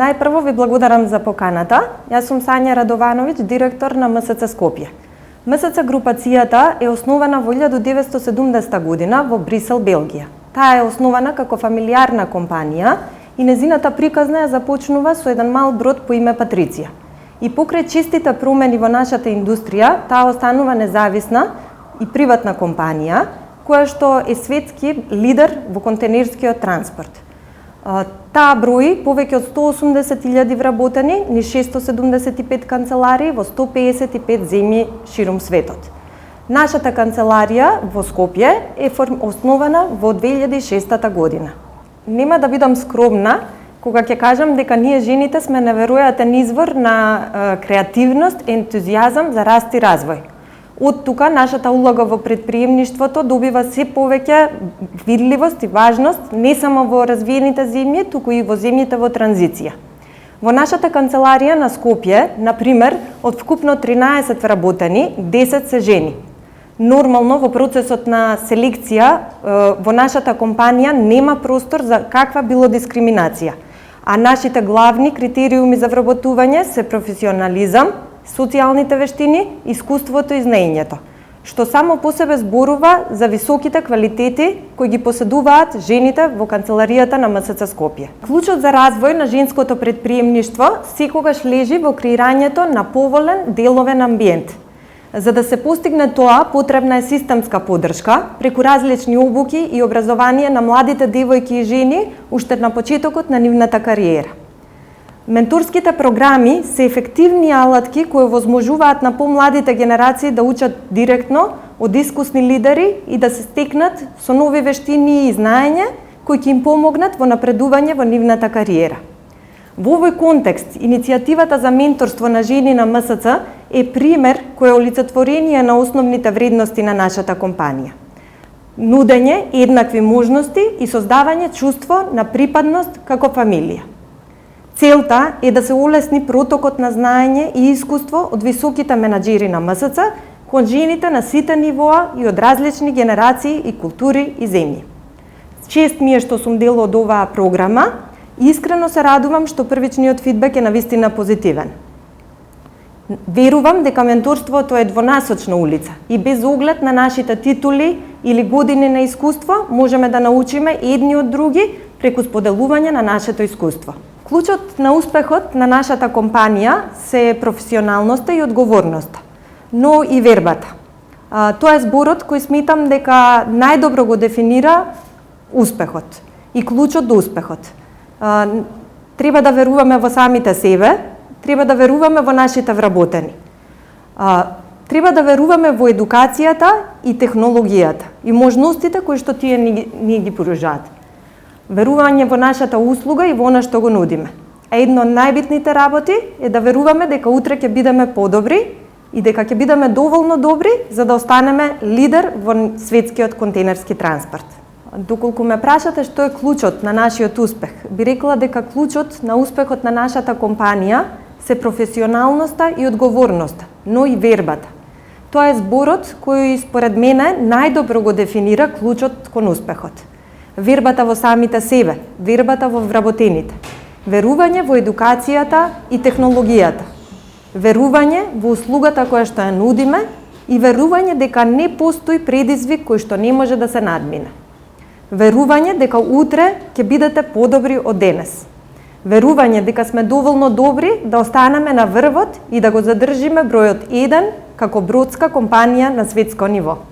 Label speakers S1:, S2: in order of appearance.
S1: Најпрво ви благодарам за поканата. Јас сум Сања Радовановиќ, директор на МСЦ Скопје. МСЦ групацијата е основана во 1970 година во Брисел, Белгија. Таа е основана како фамилиарна компанија и незината приказна ја започнува со еден мал брод по име Патриција. И покрај честите промени во нашата индустрија, таа останува независна и приватна компанија, која што е светски лидер во контейнерскиот транспорт. Таа брои повеќе од 180.000 вработени низ 675 канцеларии во 155 земји ширум светот. Нашата канцеларија во Скопје е основана во 2006 година. Нема да бидам скромна кога ќе кажам дека ние жените сме неверојатен извор на креативност, ентузијазам за раст и развој. Од тука нашата улога во предприемништвото добива се повеќе видливост и важност не само во развиените земји, туку и во земјите во транзиција. Во нашата канцеларија на Скопје, на пример, од вкупно 13 вработени, 10 се жени. Нормално во процесот на селекција во нашата компанија нема простор за каква било дискриминација, а нашите главни критериуми за вработување се професионализам, социјалните вештини, искуството и знаењето, што само по себе зборува за високите квалитети кои ги поседуваат жените во канцеларијата на МСЦ Скопје. Клучот за развој на женското предприемништво секогаш лежи во креирањето на поволен деловен амбиент. За да се постигне тоа, потребна е системска поддршка преку различни обуки и образование на младите девојки и жени уште на почетокот на нивната кариера. Менторските програми се ефективни алатки кои возможуваат на помладите генерации да учат директно од искусни лидери и да се стекнат со нови вештини и знаење кои ќе им помогнат во напредување во нивната кариера. Во овој контекст, иницијативата за менторство на жени на МСЦ е пример кој е олицетворение на основните вредности на нашата компанија. Нудење еднакви можности и создавање чувство на припадност како фамилија. Целта е да се олесни протокот на знаење и искуство од високите менаџери на МСЦ кон жените на сите нивоа и од различни генерации и култури и земји. Чест ми е што сум дел од оваа програма и искрено се радувам што првичниот фидбек е навистина позитивен. Верувам дека менторството е двонасочна улица и без оглед на нашите титули или години на искуство можеме да научиме едни од други преку споделување на нашето искуство. Клучот на успехот на нашата компанија се професионалноста и одговорноста, но и вербата. Тоа е зборот кој сметам дека најдобро го дефинира успехот и клучот до успехот. Треба да веруваме во самите себе, треба да веруваме во нашите вработени. Треба да веруваме во едукацијата и технологијата и можностите кои што тие ни ги поружаат. Верување во нашата услуга и во она што го нудиме. А едно од најбитните работи е да веруваме дека утре ќе бидеме подобри и дека ќе бидеме доволно добри за да останеме лидер во светскиот контейнерски транспорт. Доколку ме прашате што е клучот на нашиот успех, би рекла дека клучот на успехот на нашата компанија се професионалноста и одговорноста, но и вербата. Тоа е зборот кој според мене најдобро го дефинира клучот кон успехот. Вербата во самите себе, вербата во вработените, верување во едукацијата и технологијата, верување во услугата која што ја нудиме и верување дека не постои предизвик кој што не може да се надмине. Верување дека утре ќе бидете подобри од денес. Верување дека сме доволно добри да останеме на врвот и да го задржиме бројот 1 како бродска компанија на светско ниво.